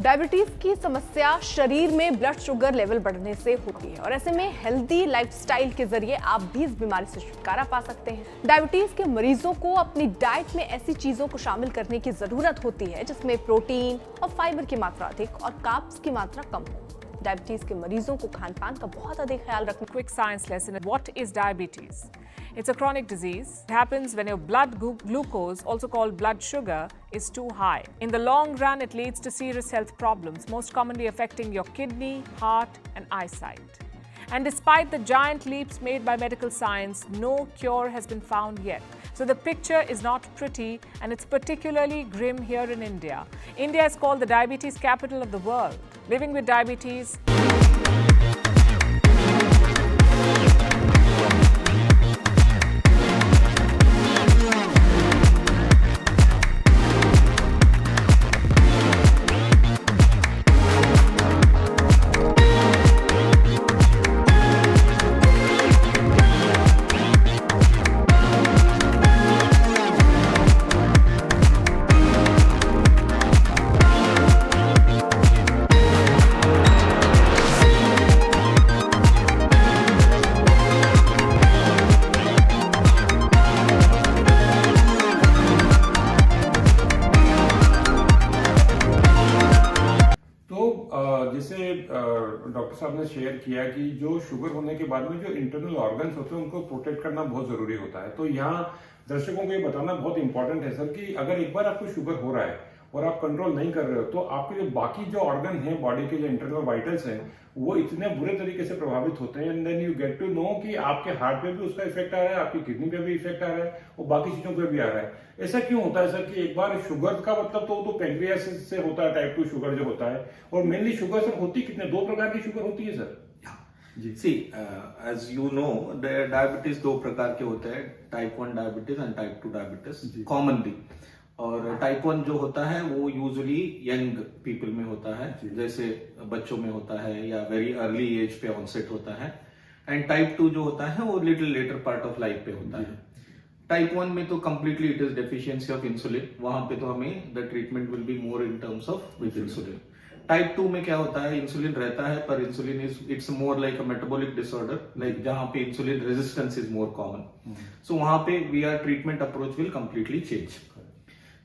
Diabetes की समस्या शरीर में ब्लड शुगर लेवल बढ़ने से होती है और ऐसे में हेल्दी लाइफस्टाइल के जरिए आप भी इस बीमारी से छुटकारा पा सकते हैं। डायबिटीज के मरीजों को अपनी डाइट में ऐसी चीजों को शामिल करने की जरूरत होती है जिसमें प्रोटीन और फाइबर की मात्रा अधिक और कार्ब्स की मात्रा कम हो। डायबिटीज के मरीजों को खान पान का बहुत अधिक ख्याल रखना। Quick science lesson. What is diabetes? It's a chronic disease. It happens when your blood glucose, also called blood sugar, is too high. In the long run, it leads to serious health problems, most commonly affecting your kidney, heart, and eyesight. And despite the giant leaps made by medical science, no cure has been found yet. So the picture is not pretty, and it's particularly grim here in India. India is called the diabetes capital of the world. Living with diabetes. जैसे doctor साहब ने share किया कि जो sugar होने के बाद में जो इंटरनल ऑर्गन्स होते हैं उनको प्रोटेक्ट करना बहुत जरूरी होता है। तो यहाँ दर्शकों को ये बताना बहुत इंपॉर्टेंट है सर कि अगर एक बार आपको शुगर हो रहा है और आप कंट्रोल नहीं कर रहे हो तो आपके जो बाकी जो ऑर्गन हैं बॉडी के जो इंटरनल वाइटल्स हैं वो इतने बुरे तरीके से प्रभावित होते हैं and then you get to know कि आपके हार्ट पे भी उसका इफेक्ट आ रहा है, आपकी किडनी पे भी इफेक्ट आ रहा है और बाकी चीजों पे भी आ रहा है। ऐसा क्यों होता है सर कि एक बार शुगर का मतलब तो पैंक्रियास से होता है, टाइप 2 शुगर जो होता है, और मेनली शुगर सर होती कितने दो प्रकार की शुगर होती है सर? जी see as you know diabetes दो प्रकार के होते हैं, type 1 diabetes and type 2 diabetes commonly. और टाइप 1 जो होता है वो यूजुअली यंग पीपल में होता है, जैसे बच्चों में होता है या वेरी अर्ली एज पे ऑनसेट होता है। एंड टाइप 2 जो होता है वो little letter part of life पे होता है। टाइप 1 में तो completely it is deficiency of insulin, वहां पे तो हमें the treatment will be more in terms of with insulin. Type 2 में क्या होता है, इंसुलिन रहता है पर insulin it's more like a metabolic disorder, like जहां पे insulin resistance is more common. So वहां पे we are treatment approach will completely change.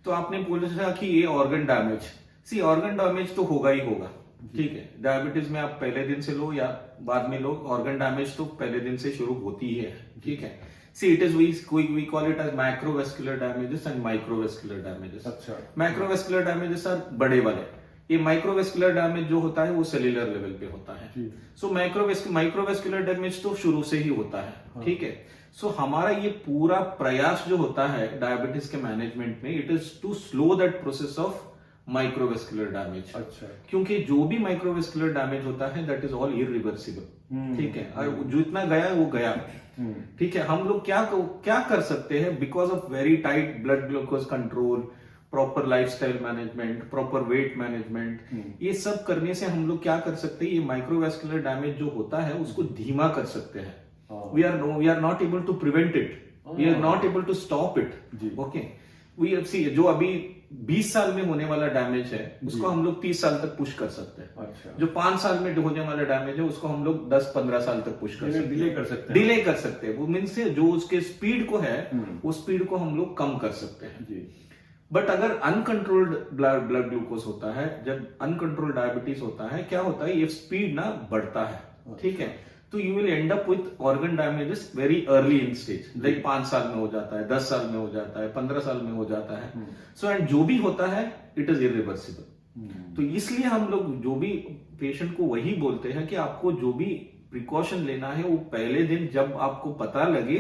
तो आपने पूछा कि ये organ damage, see organ damage तो होगा ही होगा, ठीक है। डायबिटीज में आप पहले दिन से लो या बाद में लो, ऑर्गन डैमेज तो पहले दिन से शुरू होती ही है, ठीक है। See it is we call it as macrovascular damages and microvascular damages. अच्छा, मैक्रोवेस्कुलर डैमेजेस आर बड़े वाले, ये माइक्रोवेस्कुलर डैमेज जो होता है वो सेल्यूलर लेवल पे होता है। सो माइक्रोवेस्कुलर डैमेज तो शुरू से ही होता है, ठीक है। सो हमारा ये पूरा प्रयास जो होता है डायबिटीज के मैनेजमेंट में, it is to slow that process of microvascular damage. अच्छा, क्योंकि जो भी माइक्रोवेस्कुलर डैमेज होता है दैट इज ऑल इरिवर्सिबल, ठीक है। और जो इतना गया वो गया, ठीक है। हम लोग क्या कर सकते हैं, because of very tight blood glucose control, proper lifestyle management, proper weight management, ये सब करने से हम लोग क्या कर सकते हैं, ये माइक्रोवेस्कुलर डैमेज जो होता है उसको धीमा कर सकते हैं। We are not able to prevent it. We are not able to stop it. Okay. We see जो अभी 20 साल में होने वाला डैमेज है उसको हम लोग 30 साल तक पुश कर सकते हैं। अच्छा। जो 5 साल में होने वाला डैमेज है उसको हम लोग 10-15 साल तक पुश कर सकते हैं, डिले कर सकते हैं। वो मीन्स से जो उसके स्पीड को है वो स्पीड को हम लोग कम कर सकते हैं। बट अगर अनकंट्रोल्ड ब्लड ग्लूकोज होता है, जब अनकंट्रोल्ड डायबिटीज होता है, क्या होता है, ये स्पीड ना बढ़ता है, ठीक है। तो you will and up with organ damages very early in stage, like 5 साल में हो जाता है, 10 साल में हो जाता है, 15 साल में हो जाता है। सो एंड जो भी होता है इट इज इरिवर्सिबल। तो इसलिए हम लोग जो भी पेशेंट को वही बोलते हैं कि आपको जो भी प्रिकॉशन लेना है वो पहले दिन जब आपको पता लगे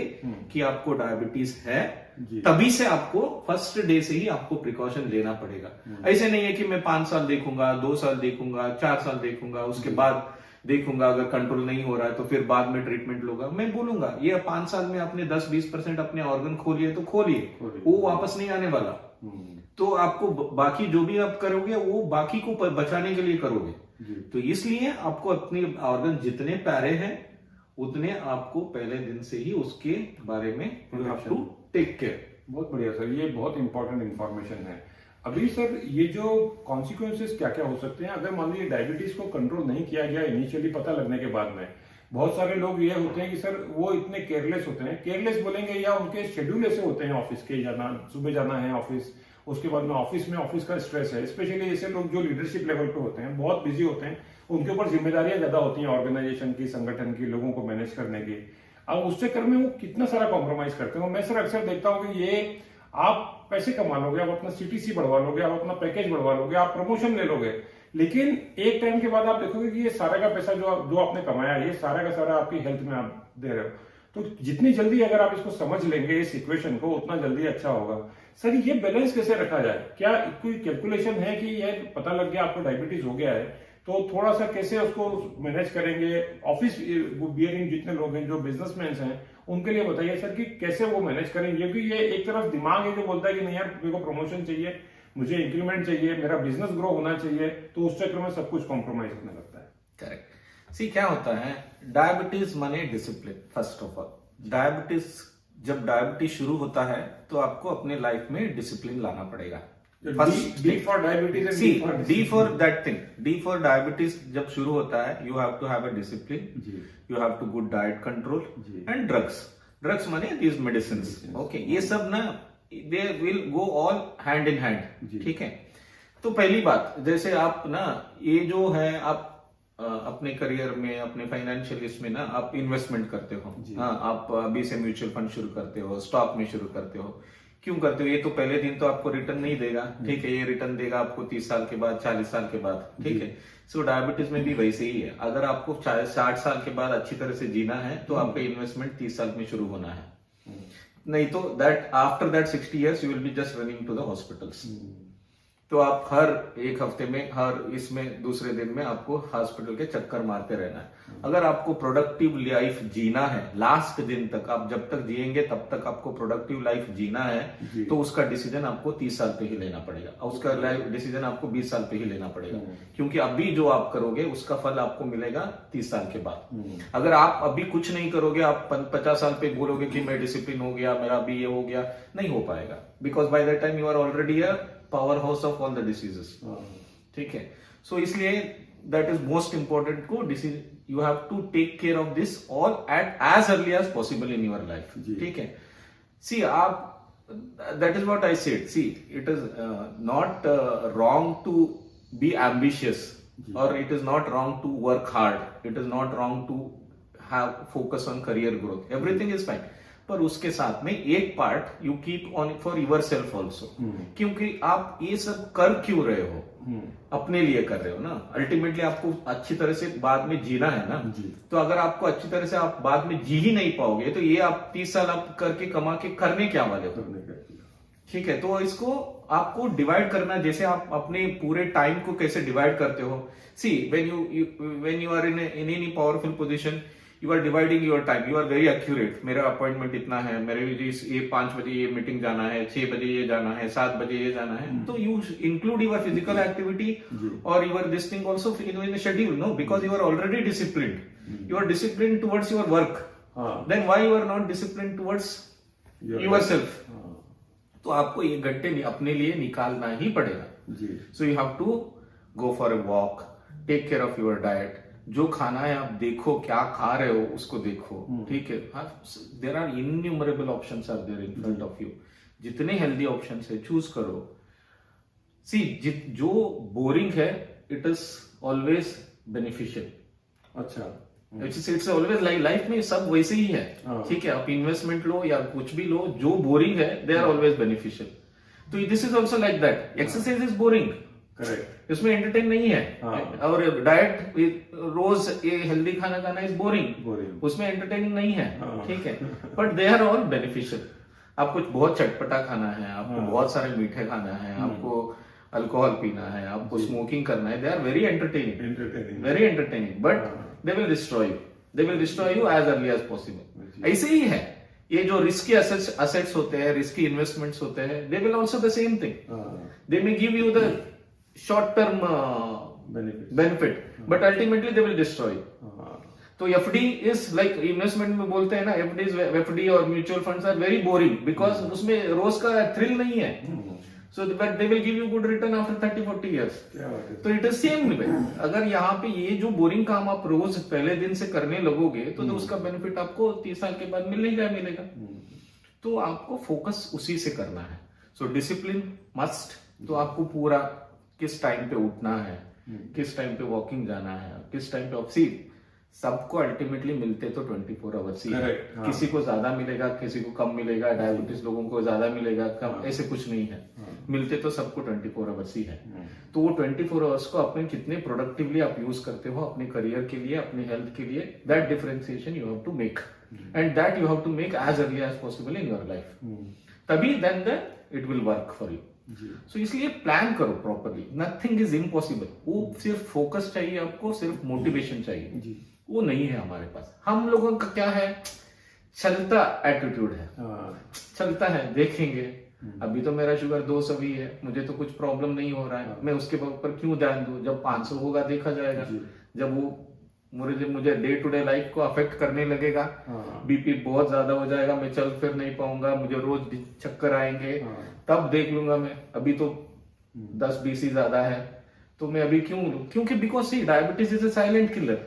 कि आपको डायबिटीज है तभी से आपको फर्स्ट डे से ही आपको प्रिकॉशन लेना पड़ेगा। ऐसे नहीं है कि मैं 5 साल देखूंगा, 2 साल देखूंगा, 4 साल देखूंगा, उसके बाद देखूंगा अगर कंट्रोल नहीं हो रहा है तो फिर बाद में ट्रीटमेंट लूंगा। मैं बोलूंगा ये 5 साल में आपने 10-20% अपने ऑर्गन खोलिए तो खोलिए, वो वापस नहीं आने वाला। तो आपको बाकी जो भी आप करोगे वो बाकी को बचाने के लिए करोगे। तो इसलिए आपको अपने ऑर्गन जितने प्यारे हैं उतने आपको पहले दिन से ही उसके बारे में you have to take care. बहुत बढ़िया सर, ये बहुत इंपॉर्टेंट इंफॉर्मेशन है। अभी सर ये जो कॉन्सिक्वेंसेस क्या क्या हो सकते हैं अगर मान लीजिए डायबिटीज को कंट्रोल नहीं किया गया इनिशियली पता लगने के बाद में। बहुत सारे लोग ये होते हैं कि सर वो इतने केयरलेस होते हैं, केयरलेस बोलेंगे या उनके शेड्यूल ऐसे होते हैं ऑफिस के, जाना सुबह जाना है ऑफिस, उसके बाद में ऑफिस का स्ट्रेस है, स्पेशली ऐसे लोग जो लीडरशिप लेवल पे होते हैं बहुत बिजी होते हैं, उनके ऊपर जिम्मेदारियां ज्यादा होती हैं ऑर्गेनाइजेशन की, संगठन की, लोगों को मैनेज करने की। अब उस चक्कर में वो कितना सारा कॉम्प्रोमाइज करते हैं। मैं सर अक्सर देखता हूँ कि ये आप पैसे कमा लोगे, आप अपना सीटीसी बढ़वा लोगे, आप अपना पैकेज बढ़वा लोगे, आप प्रमोशन ले लोगे, लेकिन एक टाइम के बाद आप देखोगे कि ये सारा का पैसा जो आपने कमाया ये सारा का सारा आपकी हेल्थ में आप दे रहे हो। तो जितनी जल्दी अगर आप इसको समझ लेंगे इस इक्वेशन को उतना जल्दी अच्छा होगा। सर ये बैलेंस कैसे रखा जाए? क्या कोई कैलकुलेशन है कि ये पता लग गया आपको डायबिटीज हो गया है तो थोड़ा सा कैसे उसको मैनेज करेंगे? ऑफिस बियरिंग जितने लोग हैं जो बिजनेसमैन हैं उनके लिए बताइए सर कि कैसे वो मैनेज करेंगे, क्योंकि ये एक तरफ दिमाग है जो बोलता है कि नहीं यार मेरे को प्रमोशन चाहिए, मुझे इंक्रीमेंट चाहिए, मेरा बिजनेस ग्रो होना चाहिए, तो उस चक्कर में सब कुछ कॉम्प्रोमाइज होने लगता है। करेक्ट। सी क्या होता है, डायबिटीज माने डिसिप्लिन। फर्स्ट ऑफ ऑल जब डायबिटीज शुरू होता है तो आपको अपने लाइफ में डिसिप्लिन लाना पड़ेगा। D for diabetes, D for that thing, D for diabetes जब शुरू होता है you have to have a discipline, you have to good diet control and drugs माने दीज मेडिसिन। ओके, ये सब ना they will go all hand in hand. ठीक है, तो पहली बात जैसे आप ना ये जो है आप अपने करियर में अपने फाइनेंशियल इसमें ना आप इन्वेस्टमेंट करते हो। हाँ, आप अभी से म्यूचुअल फंड शुरू करते हो, स्टॉक में शुरू करते हो, क्यों करते हो? ये तो पहले दिन तो आपको रिटर्न नहीं देगा, ठीक है, ये रिटर्न देगा आपको 30 साल के बाद, 40 साल के बाद। ठीक है, सो डायबिटीज में भी वैसे ही है। अगर आपको 60 साल के बाद अच्छी तरह से जीना है तो आपका इन्वेस्टमेंट 30 साल में शुरू होना है, नहीं तो that after that 60 years you will be just running to the hospitals. तो आप हर एक हफ्ते में, हर इसमें दूसरे दिन में आपको हॉस्पिटल के चक्कर मारते रहना है। अगर आपको प्रोडक्टिव लाइफ जीना है लास्ट दिन तक, आप जब तक जिएंगे तब तक आपको प्रोडक्टिव लाइफ जीना है, तो उसका डिसीजन आपको 30 साल पे ही लेना पड़ेगा, और उसका डिसीजन आपको 20 साल पे ही लेना पड़ेगा, क्योंकि अभी जो आप करोगे उसका फल आपको मिलेगा 30 साल के बाद। अगर आप अभी कुछ नहीं करोगे, आप 50 साल पे बोलोगे कि मैं डिसिप्लिन हो गया, मेरा अभी ये हो गया, नहीं हो पाएगा, because by that time you are already a power house of all the decisions. ठीक है, सो इसलिए दैट इज मोस्ट इंपॉर्टेंट को you have to take care of this all at as early as possible in your life. ठीक है, see आप that is what I said, see it is not wrong to be ambitious, और it is not wrong to work hard, it is not wrong to have focus on career growth, everything is fine, पर उसके साथ में एक part you keep on for your self also, क्योंकि आप ये सब कर क्यों रहे हो? अपने लिए कर रहे हो ना। अल्टीमेटली आपको अच्छी तरह से बाद में जीना है ना, तो अगर आपको अच्छी तरह से आप बाद में जी ही नहीं पाओगे तो ये आप 30 साल आप करके कमा के करने क्या वाले हो? ठीक है, तो इसको आपको डिवाइड करना, जैसे आप अपने पूरे टाइम को कैसे डिवाइड करते हो। See when you are in any powerful position, you are dividing your time, you are very accurate. मेरा अपॉइंटमेंट इतना है, मेरे ये 5 बजे ये मीटिंग जाना है, 6 बजे ये जाना है, 7 बजे ये जाना है, तो you include your physical activity और your this thing also in a schedule, no, because you are already disciplined, you are disciplined towards your work, then why you are not disciplined towards yourself? तो आपको ये घंटे अपने लिए निकालना ही पड़ेगा। So you have to go for a walk, take care of your diet, जो खाना है आप देखो, क्या खा रहे हो उसको देखो। ठीक है, there are innumerable options are there in front of you, जितने हेल्दी ऑप्शंस है चूज करो। सी जो बोरिंग है इट इज ऑलवेज बेनिफिशियल। अच्छा, इट्स ऑलवेज लाइफ में सब वैसे ही है। ठीक है, आप इन्वेस्टमेंट लो या कुछ भी लो, जो बोरिंग है दे आर ऑलवेज बेनिफिशियल। तो this is also like that, exercise is boring, correct, इसमें एंटरटेन नहीं है। और डाइट रोज ये हेल्दी खाना खाना इज बोरिंग, उसमें एंटरटेनिंग नहीं है। ठीक है, but they are all beneficial. आपको बहुत चटपटा खाना है, आपको बहुत सारे मीठे खाना है, आपको अल्कोहल पीना है, आपको स्मोकिंग करना है, they are very entertaining, very entertaining, but they will destroy you as early as possible. ऐसे ही है, ये जो रिस्की असेट्स होते हैं, रिस्की इन्वेस्टमेंट्स होते हैं, they will also the same thing, they may give you the short term benefit, but ultimately they will destroy. तो FD is like इन्वेस्टमेंट में बोलते हैं ना, FD और mutual funds are very boring because उसमें रोज का थ्रिल नहीं है। So that they will give you good return after 30-40 years. क्या बात है। तो इट इज सेम वे। अगर यहाँ पे ये जो बोरिंग काम आप रोज पहले दिन से करने लगोगे तो उसका बेनिफिट आपको 30 साल के बाद मिलेगा। तो आपको फोकस उसी से करना है। So discipline must. तो आपको पूरा किस टाइम पे उठना है, किस टाइम पे वॉकिंग जाना है, किस टाइम पे ऑफ सबको अल्टीमेटली मिलते तो 24 आवर्स ही है। किसी को ज्यादा मिलेगा, किसी को कम मिलेगा, डायबिटीज लोगों को ज्यादा मिलेगा, कम, ऐसे कुछ नहीं है। मिलते तो सबको 24 आवर्स ही है। तो वो 24 आवर्स को अपने कितने प्रोडक्टिवली आप यूज करते हो अपने करियर के लिए, अपने हेल्थ के लिए, that differentiation you have to make and that you have to make as early as possible in your life. तभी then it will work for you. So इसलिए प्लान करो प्रॉपरली। Nothing is impossible. वो सिर्फ focus चाहिए आपको, सिर्फ motivation चाहिए। वो नहीं है हमारे पास। हम लोगों का क्या है, चलता एटीट्यूड है। चलता है, देखेंगे। अभी तो मेरा शुगर 200 ही है, मुझे तो कुछ प्रॉब्लम नहीं हो रहा है, मैं उसके ऊपर क्यों ध्यान दूं? जब 500 होगा देखा जाएगा। जब वो मुझे डे टू डे लाइफ को अफेक्ट करने लगेगा, बीपी बहुत ज्यादा हो जाएगा, मैं चल फिर नहीं पाऊंगा, मुझे रोज चक्कर आएंगे, तब देख लूंगा मैं। अभी तो 10-20 ही ज्यादा है, तो मैं अभी क्यों लूं? क्योंकि because see diabetes is a silent killer.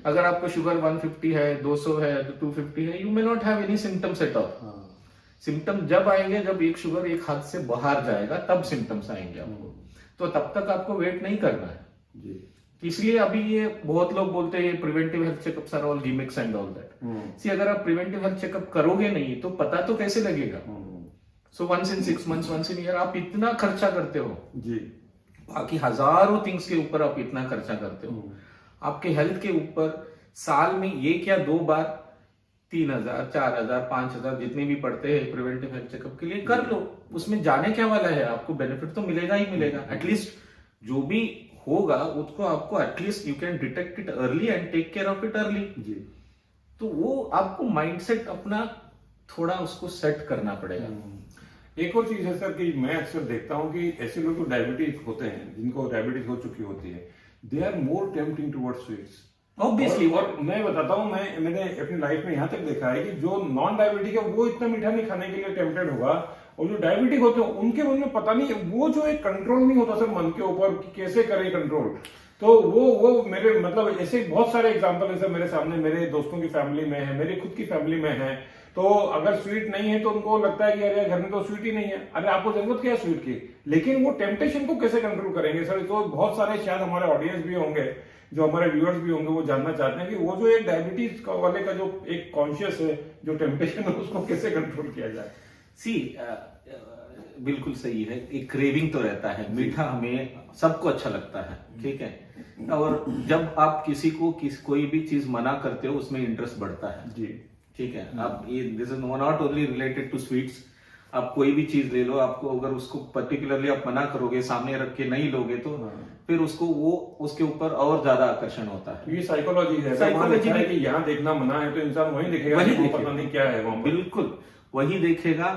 अगर आपको शुगर 150 है, 200 है, 250 है, you may not have any symptoms at all. Symptom जब आएंगे जब एक शुगर एक हद से बाहर जाएगा, तब सिम्टम्स आएंगे आपको। तो तब तक आपको वेट नहीं करना है। इसलिए अभी ये बहुत लोग बोलते हैं preventive health checkups are all gimmicks and all that. See अगर आप प्रिवेंटिव हेल्थ चेकअप करोगे नहीं तो पता तो कैसे लगेगा? So once in 6 months, once in year आप इतना खर्चा करते हो जी, बाकी हजारों थिंग्स के ऊपर आप इतना खर्चा करते हो। आपके हेल्थ के ऊपर साल में एक या 2 बार 3,000, 4,000, 5,000 जितने भी पड़ते हैं प्रिवेंटिव हेल्थ चेकअप के लिए कर लो। उसमें जाने क्या वाला है, आपको बेनिफिट तो मिलेगा ही मिलेगा। एटलीस्ट जो भी होगा उसको आपको at least you can detect it early and take care of it early जी। तो वो आपको माइंडसेट अपना थोड़ा उसको सेट करना पड़ेगा। एक और चीज है सर कि मैं अक्सर देखता हूं कि ऐसे लोग जो डायबिटीज होते हैं, जिनको डायबिटीज हो चुकी होती है, they are more tempting towards sweets obviously. और मैं बताता हूं, मैंने अपनी लाइफ में यहां तक देखा है कि जो नॉन डायबिटिक है वो इतना मीठा नहीं खाने के लिए टेम्पटेड होगा, और जो डायबिटिक होते हैं उनके मन में पता नहीं वो जो एक कंट्रोल नहीं होता सर मन के ऊपर कि कैसे करें कंट्रोल। तो वो मेरे मतलब ऐसे बहुत सारे एग्जांपल है सर मेरे सामने, मेरे दोस्तों की फैमिली में है, मेरे खुद की फैमिली में है। तो अगर स्वीट नहीं है तो उनको लगता है कि अरे घर में तो स्वीट ही नहीं है, अरे आपको जरूरत क्या है स्वीट की, लेकिन वो टेम्पटेशन को कैसे कंट्रोल करेंगे सर? तो बहुत सारे शायद हमारे ऑडियंस भी होंगे, जो हमारे व्यूअर्स भी होंगे, वो जानना चाहते हैं कि वो जो एक डायबिटीज वाले का जो एक कॉन्शियस है, जो टेम्पटेशन है, उसको कैसे कंट्रोल किया जाए। सी बिल्कुल सही है, एक क्रेविंग तो रहता है, मीठा हमें सबको अच्छा लगता है, ठीक है। और जब आप किसी को कोई भी चीज मना करते हो उसमें इंटरेस्ट बढ़ता है जी, ठीक है। आप ये this is not only related to sweets. आप कोई भी चीज ले लो, आपको अगर उसको पर्टिकुलरली आप मना करोगे, सामने रख के नहीं लोगे, तो फिर उसको वो उसके ऊपर और ज्यादा आकर्षण होता है। ये साइकोलॉजी है, साइकोलॉजी है कि यहाँ देखना मना है तो इंसान वही देखेगा, वही पता नहीं क्या है वहां। बिल्कुल वही देखेगा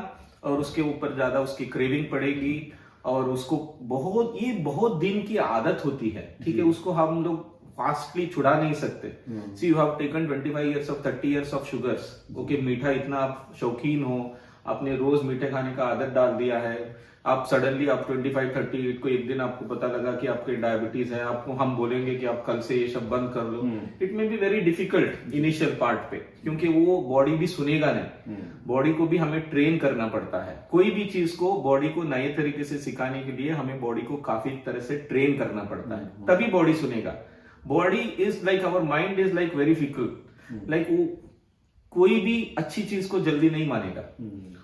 और उसके ऊपर ज्यादा उसकी क्रेविंग पड़ेगी, और उसको बहुत दिन की आदत होती है, ठीक है। उसको हम लोग फास्टली छुड़ा नहीं सकते। See you have taken 25 years of 30 years of sugars, okay, मीठा इतना आप शौकीन हो, आपने रोज मीठे खाने का आदत डाल दिया है, आप सडनली आप 25-30 को एक दिन आपको पता लगा कि आपके डायबिटीज है, आपको हम बोलेंगे कि आप कल से ये सब बंद कर लो, it may be very difficult initial part पे, क्योंकि वो बॉडी भी सुनेगा नहीं। बॉडी को भी हमें ट्रेन करना पड़ता है। कोई भी चीज को बॉडी को नए तरीके से सिखाने के लिए हमें बॉडी को काफी तरह से ट्रेन करना पड़ता है, तभी बॉडी सुनेगा। Body is like our mind is like very fickle, like वो कोई भी अच्छी चीज को जल्दी नहीं मानेगा,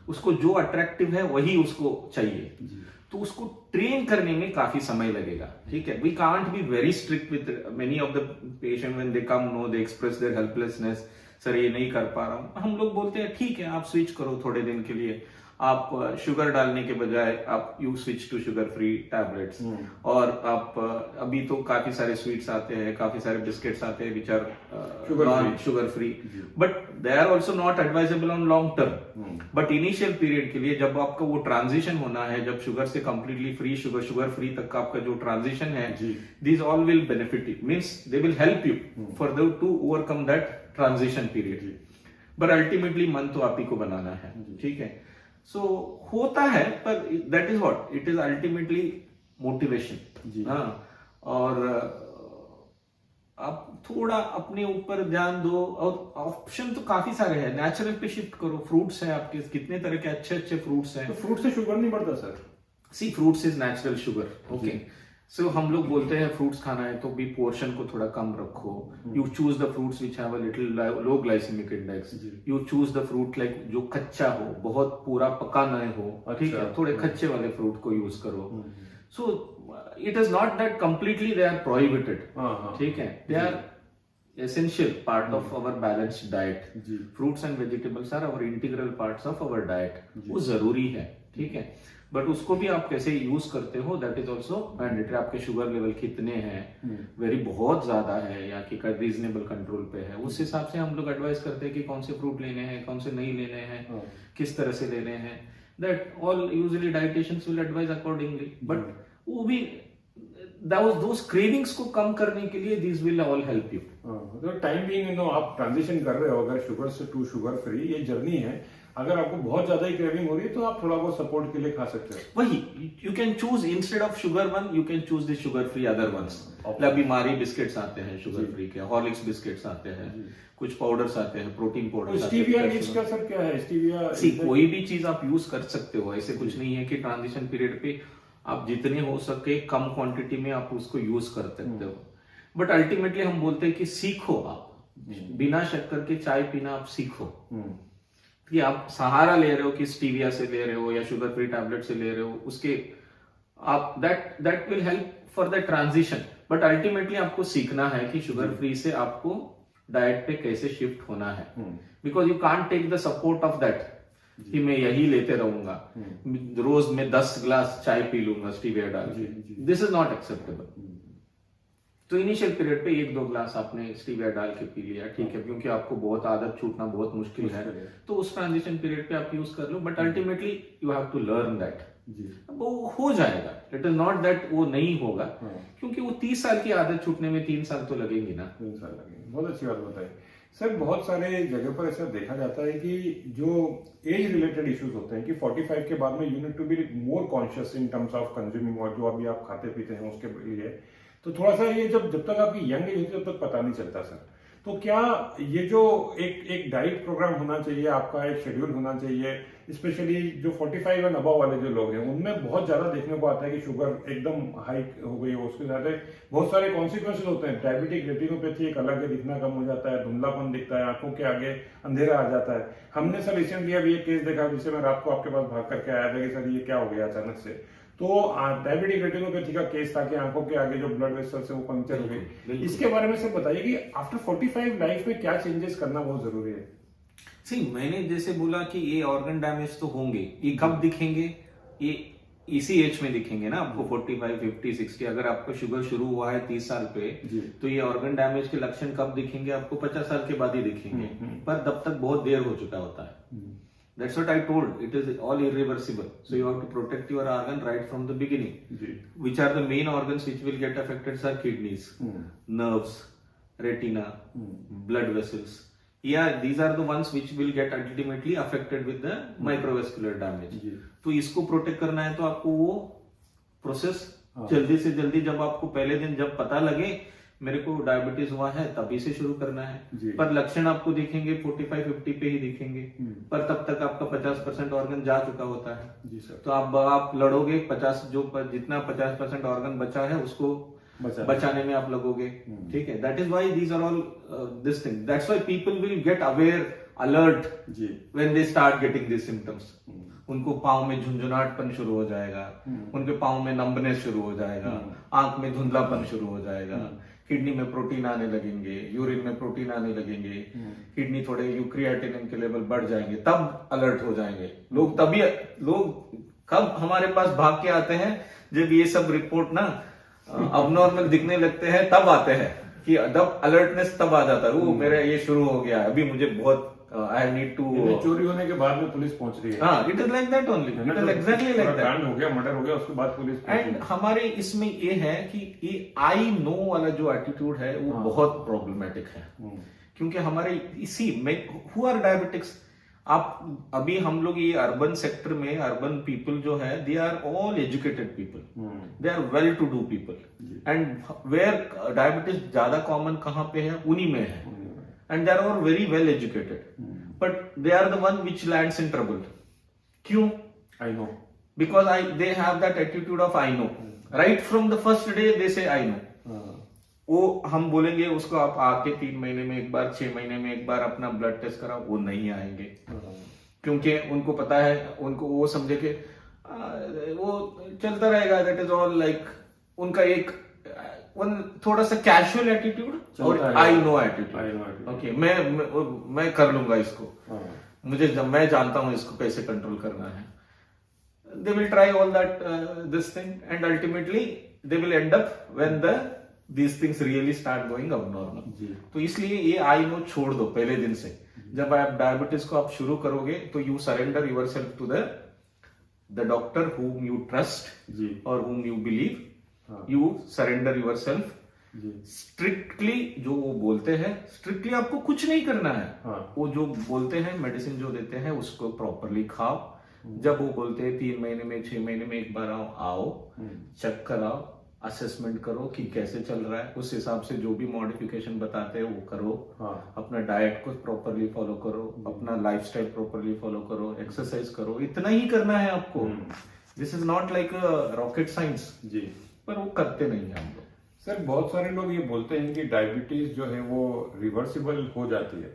उसको जो अट्रैक्टिव है वही उसको चाहिए, तो उसको ट्रेन करने में काफी समय लगेगा, ठीक है। We can't be very strict with many of the patient when they come, no they express their helplessness, sir ये नहीं कर पा रहा हूं। हम लोग बोलते हैं ठीक है, आप स्विच करो थोड़े दिन के लिए, आप शुगर डालने के बजाय आप you switch to sugar free tablets, और आप अभी तो काफी सारे स्वीट्स आते हैं, काफी सारे बिस्किट्स आते हैं which are sugar free, but they are also not advisable on long term. But initial period के लिए जब आपका वो ट्रांजिशन होना है, जब शुगर से कंप्लीटली फ्री शुगर फ्री तक का आपका जो ट्रांजिशन है, these all will benefit you, means they will help you for to overcome that transition period. But ultimately मन तो आप ही को बनाना है, ठीक है। सो होता है, पर that is what it is ultimately motivation. हाँ, और आप थोड़ा अपने ऊपर ध्यान दो, और ऑप्शन तो काफी सारे हैं। नेचुरल पे शिफ्ट करो, फ्रूट्स हैं आपके, कितने तरह के अच्छे अच्छे फ्रूट्स हैं। तो फ्रूट से शुगर नहीं बढ़ता sir? See, fruits is natural sugar, okay. So हम लोग बोलते हैं फ्रूट्स खाना है तो भी पोर्शन को थोड़ा कम रखो। You choose the fruits which have a little low glycemic index. You choose the fruit like जो कच्चा हो, बहुत पूरा पका न हो, ठीक है, थोड़े कच्चे वाले फ्रूट को यूज करो। So it is not that completely they are prohibited, ठीक है, they are essential part of our balanced diet. Fruits and vegetables are our integral parts of our diet. वो जरूरी है, ठीक है, बट उसको भी आप कैसे यूज करते हो दैट इज ऑल्सो मैंडेटरी। आपके शुगर लेवल कितने हैं, वेरी बहुत ज्यादा है या कि रीजनेबल कंट्रोल पे है, उस हिसाब से हम लोग एडवाइस करते हैं कि कौन से फ्रूट लेने हैं, कौन से नहीं लेने हैं, किस तरह से लेने हैं। That all usually dietitians will advise accordingly, but वो भी those cravings को कम करने के लिए these will all help you. तो टाइम बीइंग आप ट्रांजिशन कर रहे हो अगर शुगर से टू शुगर फ्री, ये जर्नी है। अगर आपको बहुत ज्यादा ही क्रेविंग हो रही है तो आप थोड़ा बहुत सपोर्ट के लिए खा सकते हो। वही you can choose instead of sugar one, you can choose the sugar free other ones. अभी मारी बिस्किट्स आते हैं शुगर फ्री के, हॉर्लिक्स बिस्किट्स आते हैं, कुछ पाउडर्स आते हैं, प्रोटीन पाउडर। स्टीविया नीड्स का सर क्या है? स्टीविया कोई भी चीज आप यूज कर सकते हो, ऐसे कुछ नहीं है कि ट्रांजिशन पीरियड पे आप जितने हो सके कम क्वांटिटी में आप उसको यूज कर सकते हो। बट अल्टीमेटली हम बोलते हैं कि सीखो, आप बिना शक्कर के चाय पीना आप सीखो। कि आप सहारा ले रहे हो कि स्टीविया से ले रहे हो या शुगर फ्री टैबलेट से ले रहे हो, उसके आप that will help for the transition. But ultimately आपको सीखना है कि शुगर फ्री से आपको डाइट पे कैसे शिफ्ट होना है, because you can't take the support of that कि मैं यही लेते रहूंगा, रोज में 10 ग्लास चाय पी लूंगा स्टीविया डाल के। This is not acceptable. तो इनिशियल पीरियड पे 1-2 ग्लास आपने स्टीविया डाल के पी लिया, ठीक है, क्योंकि आपको बहुत आदत छूटना बहुत मुश्किल है, तो उस ट्रांजिशन पीरियड पे आप यूज कर लो। But ultimately you have to learn that. वो हो जाएगा, इट इज नॉट दैट वो नहीं होगा, क्योंकि वो 30 साल की आदत छूटने में 3 साल तो लगेंगे ना। 3 साल लगेंगे। बहुत अच्छी बात बताई सर। बहुत सारे जगह पर ऐसा देखा जाता है कि जो एज रिलेटेड इश्यूज होते हैं कि 45 के बाद में you need to be more conscious in terms of consuming, और जो अभी आप खाते पीते हैं उसके लिए, तो थोड़ा सा ये जब तक आपकी यंग एज होती है तब तक पता नहीं चलता सर। तो क्या ये जो एक डाइट प्रोग्राम होना चाहिए आपका, एक शेड्यूल होना चाहिए, स्पेशली जो 45 एंड अबव वाले जो लोग हैं उनमें बहुत ज्यादा देखने को आता है कि शुगर एकदम हाई हो गई है, उसके साथ बहुत सारे कॉन्सिक्वेंसेज होते हैं। डायबिटिक रेटिनोपैथी एक अलग है, दिखना कम हो जाता है, धुंधलापन दिखता है, आंखों के आगे अंधेरा आ जाता है। हमने सर रिसेंटली अभी एक केस देखा जिसे मैं रात को आपके पास भाग करके आया था कि सर ये क्या हो गया अचानक से। तो डायबिटिक रेटिनोपैथी का केस था कि आंखों के आगे जो ब्लड वेसल्स है वो पंक्चर हो गई। इसके बारे में सर बताइए कि आफ्टर 45 लाइफ में क्या चेंजेस करना बहुत जरूरी है। सी, मैंने जैसे बोला कि ये ऑर्गन डैमेज तो होंगे, ये कब दिखेंगे? ये इसी एज में दिखेंगे ना आपको, 45, 50, 60। अगर आपको शुगर शुरू हुआ है 30 साल पे, तो ये ऑर्गन डैमेज के लक्षण कब दिखेंगे? आपको 50 साल के बाद ही दिखेंगे, पर तब तक बहुत देर हो चुका होता है। That's what I told. It is all irreversible. So you have to protect your organ right from the beginning. Which are the main organs which will get affected are kidneys, nerves, retina, blood vessels. Yeah, these are the ones which will get ultimately affected with the microvascular damage. तो इसको protect करना है तो आपको वो process जल्दी से जल्दी, जब आपको पहले दिन जब पता लगे मेरे को डायबिटीज हुआ है तभी से शुरू करना है। पर लक्षण आपको दिखेंगे 45-50 पे ही दिखेंगे, पर तब तक आपका 50% ऑर्गन जा चुका होता है। जी सर। तो आप लड़ोगे 50, जो जितना 50% ऑर्गन बचा है उसको बचाने में आप लगोगे, ठीक है। That is why these are all this thing, that's why people will get aware, alert when they start getting this symptoms. उनको पाँव में झुंझुनाहटपन शुरू हो जाएगा, उनके पाँव में नंबनेस शुरू हो जाएगा, आंख में धुंधलापन शुरू हो जाएगा, किडनी में प्रोटीन आने लगेंगे, यूरिन में प्रोटीन आने लगेंगे, किडनी थोड़े क्रिएटिनिन के लेवल बढ़ जाएंगे, तब अलर्ट हो जाएंगे लोग। तभी लोग कब हमारे पास भाग के आते हैं? जब ये सब रिपोर्ट ना अबनॉर्मल दिखने लगते हैं, तब आते हैं कि तब अलर्टनेस तब आ जाता है, वो मेरा ये शुरू हो गया है, अभी मुझे बहुत आई नीड टू। चोरी होने के बाद में पुलिस पहुंच रही है। हाँ, it is like that only, it is exactly like that. कांड हो गया, मर्डर हो गया, उसके बाद पुलिस। एंड हमारे इसमें ये है कि ये आई नो वाला जो एटीट्यूड है वो बहुत प्रॉब्लमेटिक है, क्योंकि हमारे इसी में हु आर डायबिटिक्स, आप अभी हम लोग ये अर्बन सेक्टर में अर्बन पीपल जो है they are all educated people, they are well to do people and where diabetes ज्यादा कॉमन कहाँ पे है, उन्हीं में है and they are all very well educated but they are the one which lands in trouble. क्यों? I know, because they have that attitude of I know. Right from the first day they say I no. वो हम बोलेंगे उसको आप आके 3 महीने में एक बार, 6 महीने में एक बार अपना ब्लड टेस्ट कराओ, वो नहीं आएंगे क्योंकि उनको पता है, उनको वो समझे कि वो चलता रहेगा. दैट इज ऑल लाइक उनका एक थोड़ा सा कैजुअल एटीट्यूड और आई नो एटीट्यूड. ओके, मैं कर लूंगा इसको, मैं जानता हूं इसको कैसे कंट्रोल करना है. They will try all that this thing and ultimately they will end up when these things really start going abnormal. तो इसलिए ये आई नो छोड़ दो पहले दिन से. जब आप डायबिटीज को आप शुरू करोगे तो you surrender yourself to the doctor whom you trust और whom you believe. You surrender yourself strictly. जो वो बोलते हैं स्ट्रिक्टली आपको कुछ नहीं करना है. वो जो बोलते हैं मेडिसिन जो देते हैं उसको प्रॉपरली खाओ. जब वो बोलते हैं 3 महीने में 6 महीने में एक बार आओ चेक कराओ, असेसमेंट करो कि कैसे चल रहा है, उस हिसाब से जो भी मॉडिफिकेशन बताते हैं वो करो. अपना डाइट को प्रॉपरली फॉलो करो, अपना लाइफस्टाइल प्रॉपरली फॉलो करो, एक्सरसाइज करो. इतना ही करना है आपको. This is not like rocket science जी, पर वो करते नहीं है हम लोग. सर बहुत सारे लोग ये बोलते हैं कि डायबिटीज जो है वो रिवर्सिबल हो जाती है.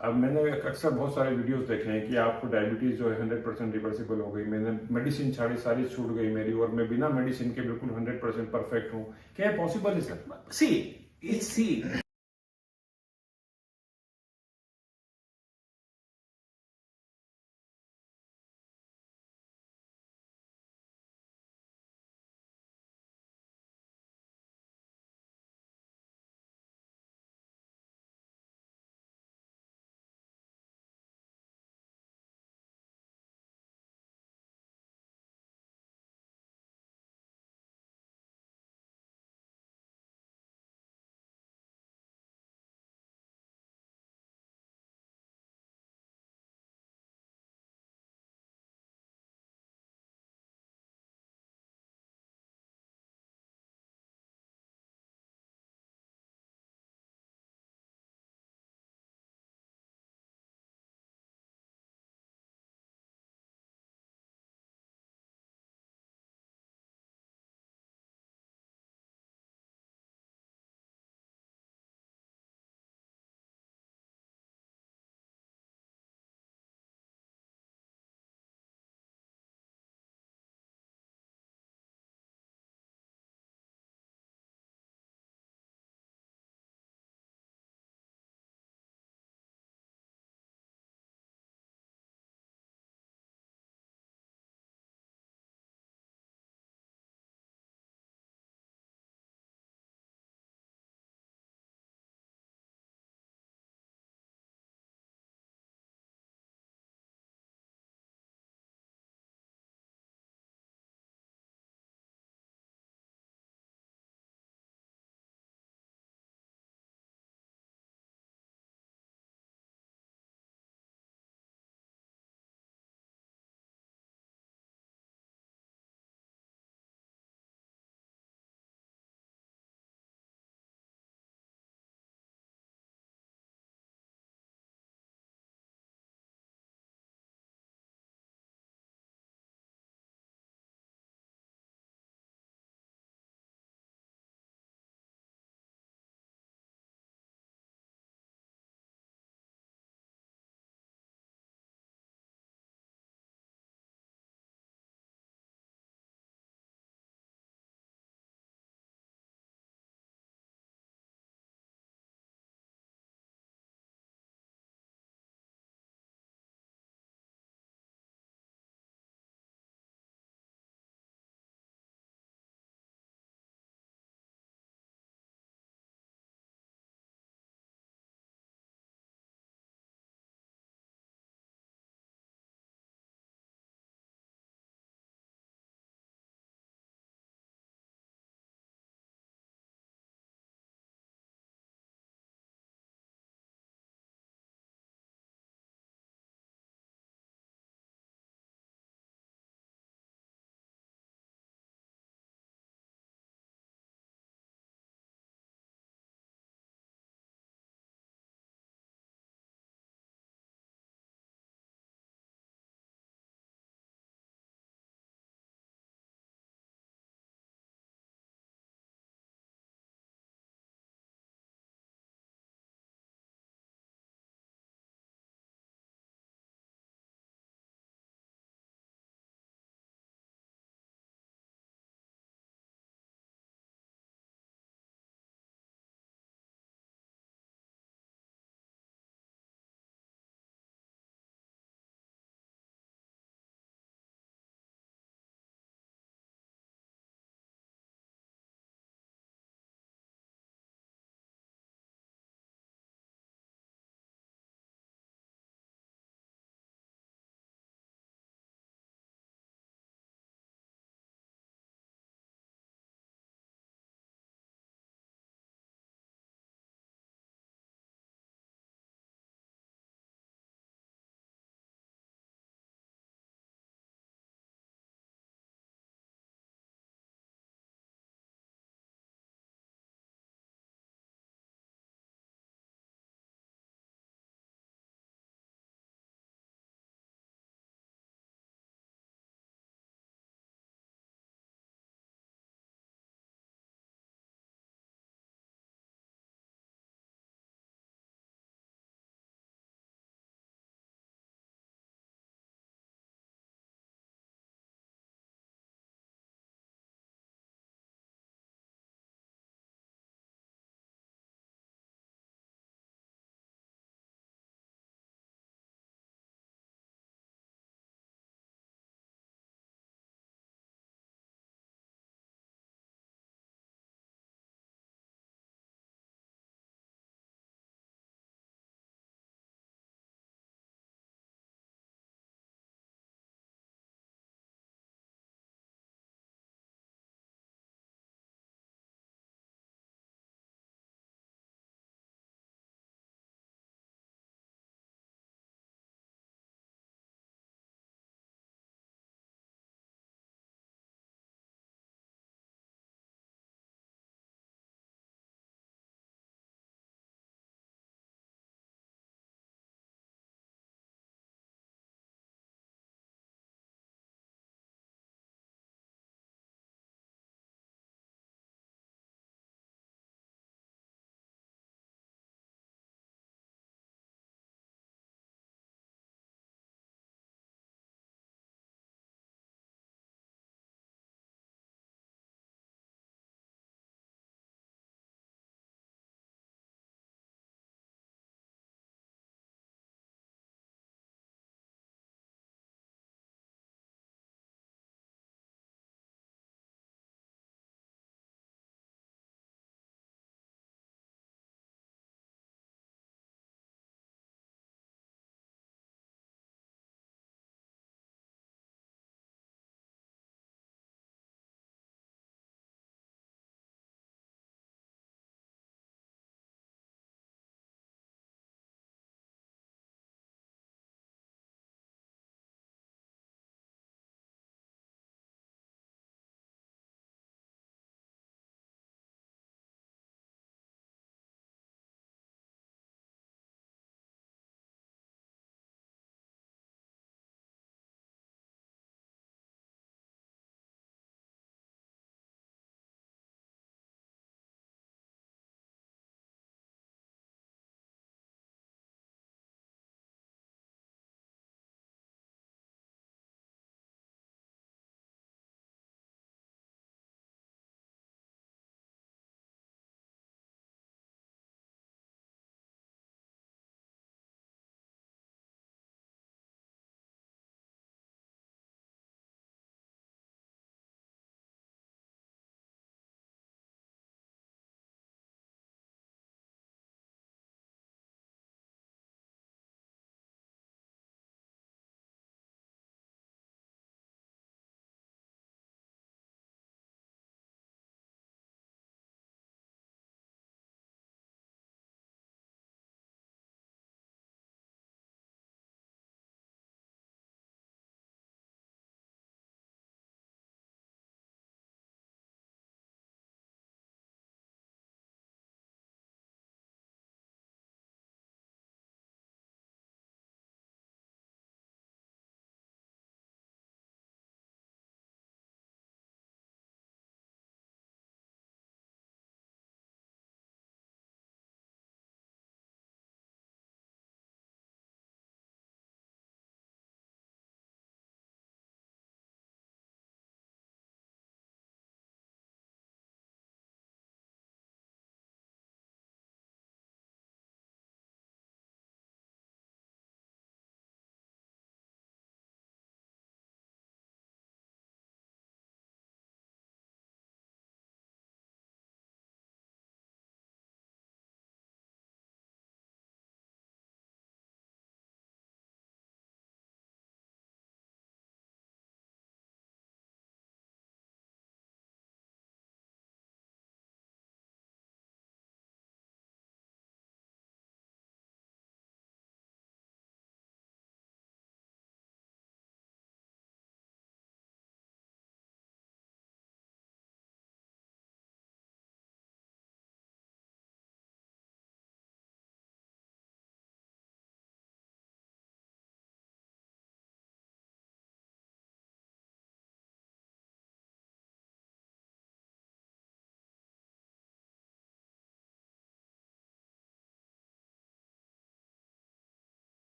अब मैंने अक्सर बहुत सारे वीडियोस देखे हैं कि आपको डायबिटीज जो है 100% रिवर्सिबल हो गई, मैंने मेडिसिन सारी छूट गई मेरी और मैं बिना मेडिसिन के बिल्कुल 100% परफेक्ट हूँ. क्या ये पॉसिबल है सर? सी